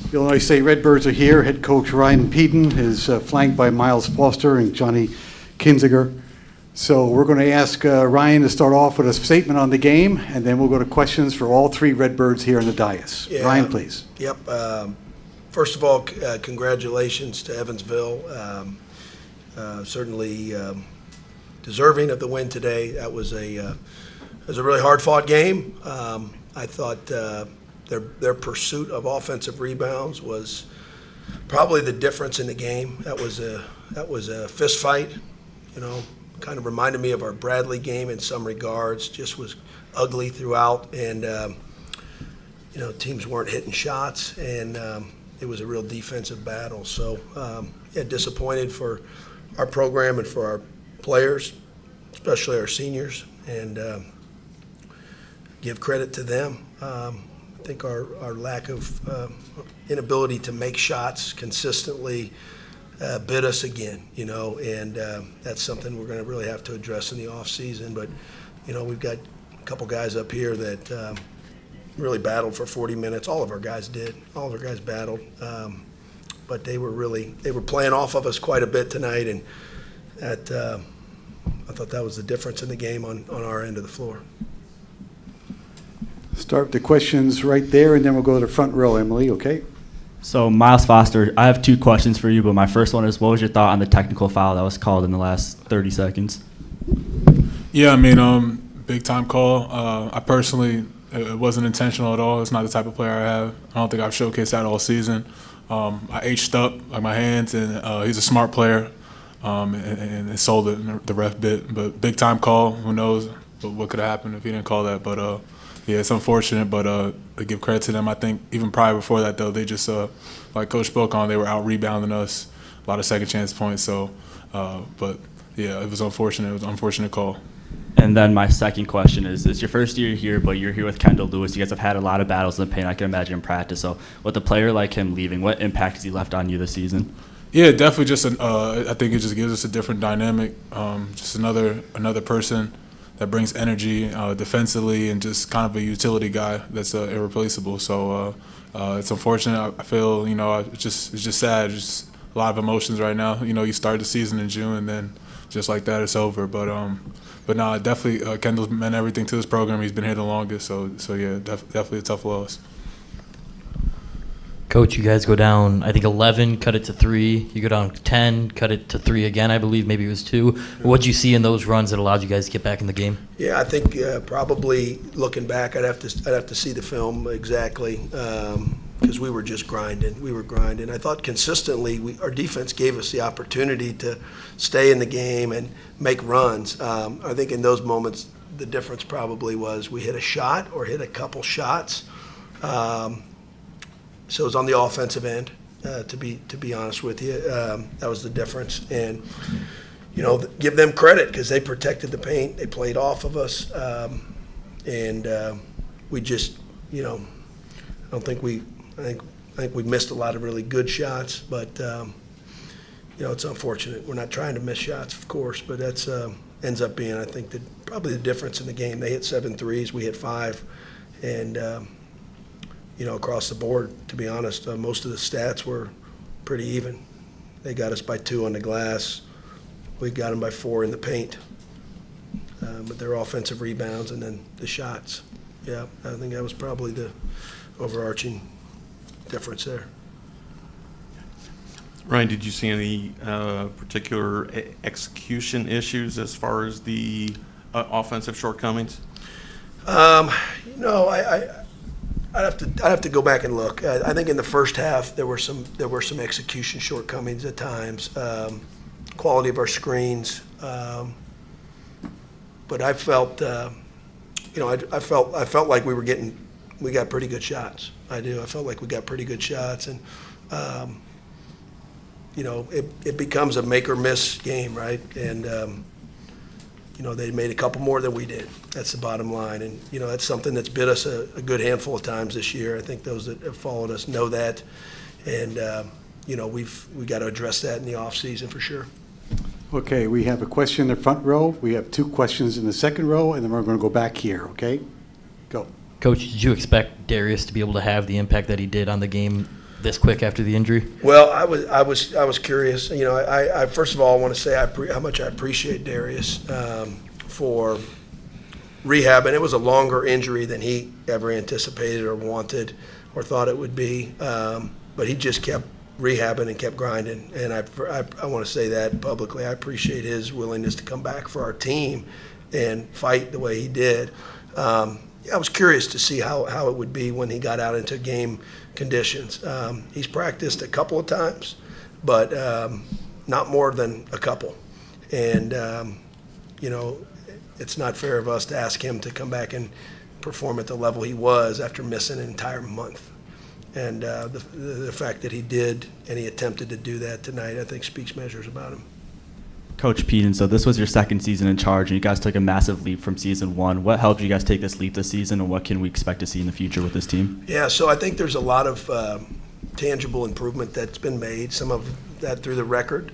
The Illinois State Redbirds are here. Head coach Ryan Peden is flanked by Miles Foster and Johnny Kinziger. So we're going to ask Ryan to start off with a statement on the game, and then we'll go to questions for all three Redbirds here in the dais. Yeah, Ryan, please. Yep. First of all, congratulations to Evansville. Certainly deserving of the win today. That was a really hard-fought game. I thought their pursuit of offensive rebounds was probably the difference in the game. That was a fist fight, kind of reminded me of our Bradley game in some regards. Just was ugly throughout, and teams weren't hitting shots, and it was a real defensive battle. So disappointed for our program and for our players, especially our seniors, and give credit to them. I think our lack of inability to make shots consistently bit us again, and that's something we're going to really have to address in the off season. But, we've got a couple guys up here that really battled for 40 minutes. All of our guys did. All of our guys battled. But they were playing off of us quite a bit tonight, and I thought that was the difference in the game on our end of the floor. Start the questions right there, and then we'll go to the front row, Emily, okay? So, Miles Foster, I have two questions for you, but my first one is, what was your thought on the technical foul that was called in the last 30 seconds? Yeah, big time call. I personally, it wasn't intentional at all. It's not the type of player I have. I don't think I've showcased that all season. I H'd up like my hands, and he's a smart player, and sold it the ref bit. But big time call. Who knows what could have happened if he didn't call that? But yeah, it's unfortunate. But I give credit to them. I think even prior before that though, they just like Coach spoke on, they were out rebounding us, a lot of second chance points. So, but yeah, it was unfortunate. It was an unfortunate call. And then my second question is, it's your first year here, but you're here with Kendall Lewis. You guys have had a lot of battles in the paint, I can imagine, in practice. So with a player like him leaving, what impact has he left on you this season? Yeah, definitely just I think it just gives us a different dynamic, just another person that brings energy defensively, and just kind of a utility guy that's irreplaceable. So it's unfortunate. I feel, it's just sad. Just a lot of emotions right now. You start the season in June, and then just like that, it's over. But no, definitely Kendall's meant everything to this program. He's been here the longest, so yeah, definitely a tough loss. Coach, you guys go down, I think 11, cut it to 3. You go down 10, cut it to 3 again, I believe. Maybe it was 2. What'd you see in those runs that allowed you guys to get back in the game? Yeah, I think probably looking back, I'd have to see the film exactly, because we were just grinding. We were grinding. I thought consistently our defense gave us the opportunity to stay in the game and make runs. I think in those moments the difference probably was we hit a shot or hit a couple shots. So it was on the offensive end, to be honest with you. That was the difference. And, give them credit because they protected the paint. They played off of us. And we just, I think we missed a lot of really good shots. But, it's unfortunate. We're not trying to miss shots, of course, but that's ends up being, I think, probably the difference in the game. They hit 7 threes. We hit 5. And, across the board, to be honest, most of the stats were pretty even. They got us by 2 on the glass. We got them by 4 in the paint. But their offensive rebounds and then the shots. Yeah, I think that was probably the overarching difference there. Ryan, did you see any particular execution issues as far as the offensive shortcomings? I'd have to go back and look. I think in the first half there were some execution shortcomings at times, quality of our screens. But I felt, I felt like we got pretty good shots. I do. I felt like we got pretty good shots, and it becomes a make or miss game, right? And they made a couple more than we did. That's the bottom line. And, that's something that's bit us a good handful of times this year. I think those that have followed us know that. And, we got to address that in the off season for sure. Okay, we have a question in the front row. We have 2 questions in the second row, and then we're going to go back here, okay? Go. Coach, did you expect Darius to be able to have the impact that he did on the game this quick after the injury? Well, I was curious. You know, I first of all I want to say how much I appreciate Darius for rehab, and it was a longer injury than he ever anticipated or wanted or thought it would be. But he just kept rehabbing and kept grinding, and I want to say that publicly. I appreciate his willingness to come back for our team and fight the way he did. I was curious to see how it would be when he got out into game conditions. He's practiced a couple of times, but not more than a couple. And, you know, it's not fair of us to ask him to come back and perform at the level he was after missing an entire month. And the fact that he did and he attempted to do that tonight, I think speaks measures about him. Coach Peden, so this was your second season in charge, and you guys took a massive leap from season one. What helped you guys take this leap this season, and what can we expect to see in the future with this team? Yeah, so I think there's a lot of tangible improvement that's been made, some of that through the record,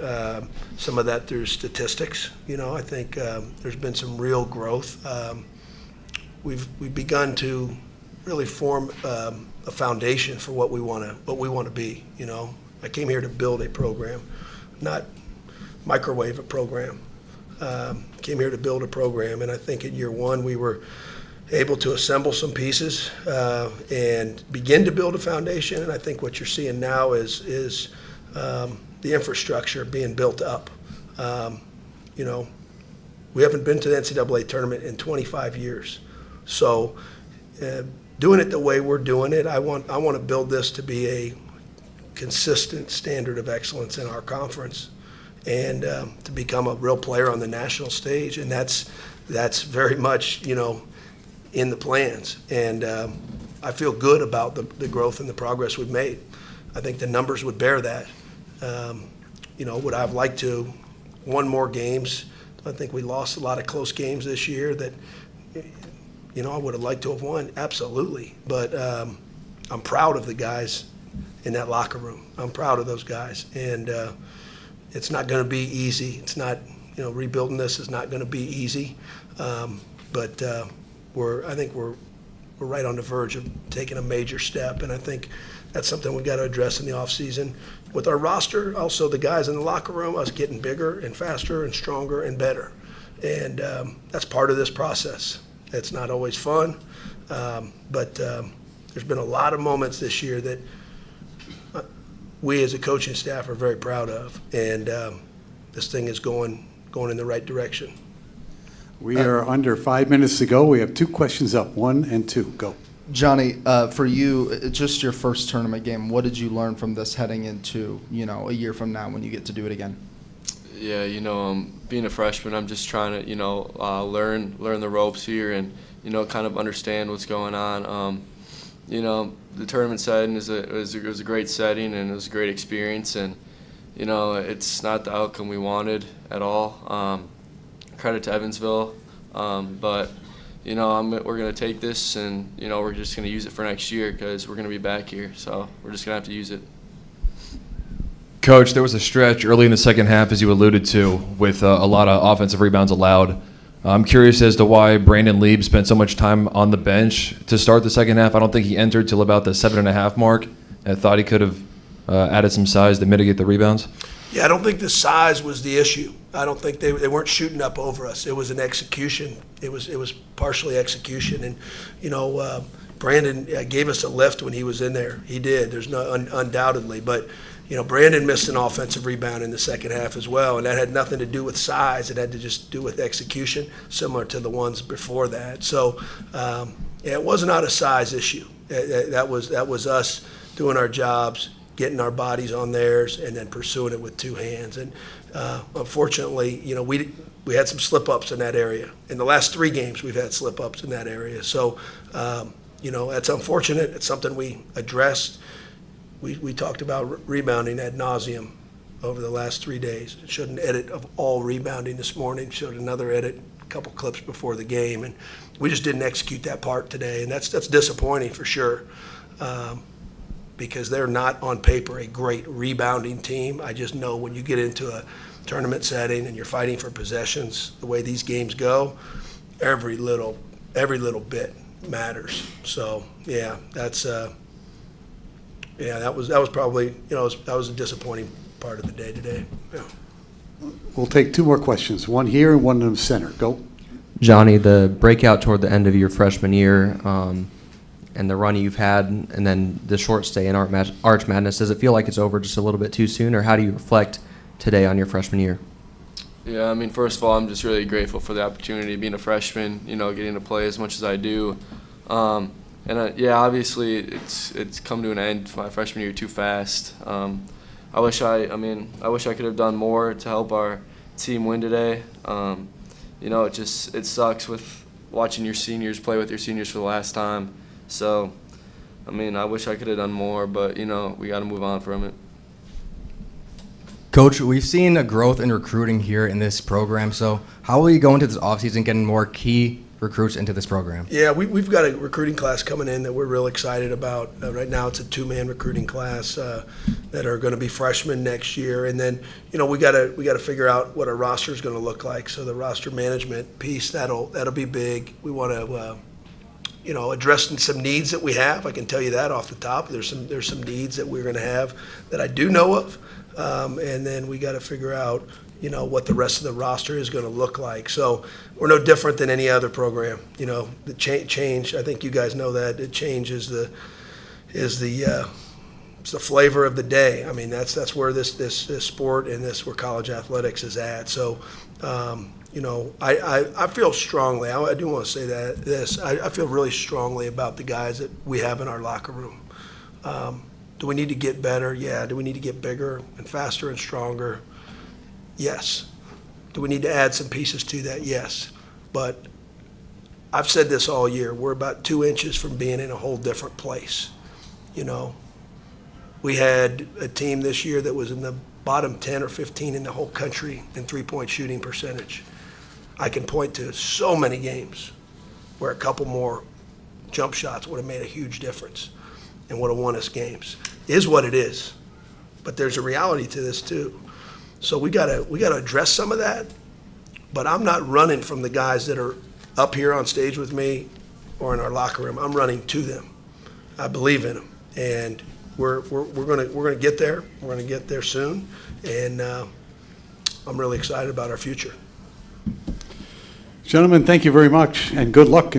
some of that through statistics. You know, I think there's been some real growth. We've begun to really form a foundation for what we want to be. You know, I came here to build a program, not microwave a program. Came here to build a program, and I think in year one we were able to assemble some pieces and begin to build a foundation. And I think what you're seeing now is the infrastructure being built up. You know, we haven't been to the NCAA tournament in 25 years, so doing it the way we're doing it, I want to build this to be a consistent standard of excellence in our conference, and to become a real player on the national stage. And that's very much, you know, in the plans. And I feel good about the growth and the progress we've made. I think the numbers would bear that. You know, would I have liked to won more games? I think we lost a lot of close games this year that, you know, I would have liked to have won, absolutely. But I'm proud of the guys in that locker room. I'm proud of those guys. And it's not going to be easy. It's not, you know, rebuilding this is not going to be easy. But I think we're right on the verge of taking a major step, and I think that's something we've got to address in the offseason. With our roster, also the guys in the locker room, us getting bigger and faster and stronger and better. And that's part of this process. It's not always fun, but there's been a lot of moments this year that we as a coaching staff are very proud of, and this thing is going in the right direction. We are under 5 minutes to go. We have 2 questions up, 1 and 2. Go. Johnny, for you, just your first tournament game, what did you learn from this heading into, you know, a year from now when you get to do it again? Yeah, you know, being a freshman, I'm just trying to, you know, learn the ropes here and, you know, kind of understand what's going on. You know, the tournament setting was a great setting, and it was a great experience, and, you know, it's not the outcome we wanted at all. Credit to Evansville, but, you know, we're going to take this, and, you know, we're just going to use it for next year because we're going to be back here, so we're just going to have to use it. Coach, there was a stretch early in the second half, as you alluded to, with a lot of offensive rebounds allowed. I'm curious as to why Brandon Lieb spent so much time on the bench to start the second half. I don't think he entered till about the 7.5 mark. I thought he could have added some size to mitigate the rebounds. Yeah, I don't think the size was the issue. I don't think they weren't shooting up over us. It was an execution. It was partially execution, and you know, Brandon gave us a lift when he was in there. He did. There's no undoubtedly, but you know, Brandon missed an offensive rebound in the second half as well, and that had nothing to do with size. It had to just do with execution, similar to the ones before that. So yeah, it was not a size issue. That was us doing our jobs, getting our bodies on theirs, and then pursuing it with 2 hands. And unfortunately, you know, we had some slip-ups in that area. In the last 3 games, we've had slip-ups in that area. So, you know, that's unfortunate. It's something we addressed. We talked about rebounding ad nauseum over the last 3 days. Showed an edit of all rebounding this morning, showed another edit a couple clips before the game, and we just didn't execute that part today, and that's disappointing for sure. Because they're not on paper a great rebounding team. I just know when you get into a tournament setting and you're fighting for possessions, the way these games go, every little bit matters. So yeah, that's Yeah, that was probably, that was a disappointing part of the day today. Yeah. We'll take two more questions, one here and one in the center. Go. Johnny, the breakout toward the end of your freshman year and the run you've had, and then the short stay in Arch Madness, does it feel like it's over just a little bit too soon, or how do you reflect today on your freshman year? Yeah, I mean, first of all, I'm just really grateful for the opportunity being a freshman, getting to play as much as I do. Yeah, obviously it's come to an end my freshman year too fast. I wish I could have done more to help our team win today. It sucks with watching your seniors play with your seniors for the last time. So, I wish I could have done more, but we got to move on from it. Coach, we've seen a growth in recruiting here in this program. So how will you go into this offseason getting more key recruits into this program? Yeah, we've got a recruiting class coming in that we're real excited about. Right now it's a two-man recruiting class that are going to be freshmen next year. And then, we got to figure out what our roster is going to look like. So the roster management piece, that'll be big. We want to address some needs that we have. I can tell you that off the top. There's some needs that we're going to have that I do know of. And then we got to figure out, what the rest of the roster is going to look like. So we're no different than any other program. The change, I think you guys know that, the change is the flavor of the day. That's where this sport and where college athletics is at. So, I feel strongly, I do want to say I feel really strongly about the guys that we have in our locker room. Do we need to get better? Yeah. Do we need to get bigger and faster and stronger? Yes. Do we need to add some pieces to that? Yes. But I've said this all year. We're about 2 inches from being in a whole different place. We had a team this year that was in the bottom 10 or 15 in the whole country in three-point shooting percentage. I can point to so many games where a couple more jump shots would have made a huge difference and would have won us games. It is what it is. But there's a reality to this too. So we gotta address some of that. But I'm not running from the guys that are up here on stage with me or in our locker room. I'm running to them. I believe in them, and we're gonna get there. We're gonna get there soon, and I'm really excited about our future. Gentlemen, thank you very much, and good luck.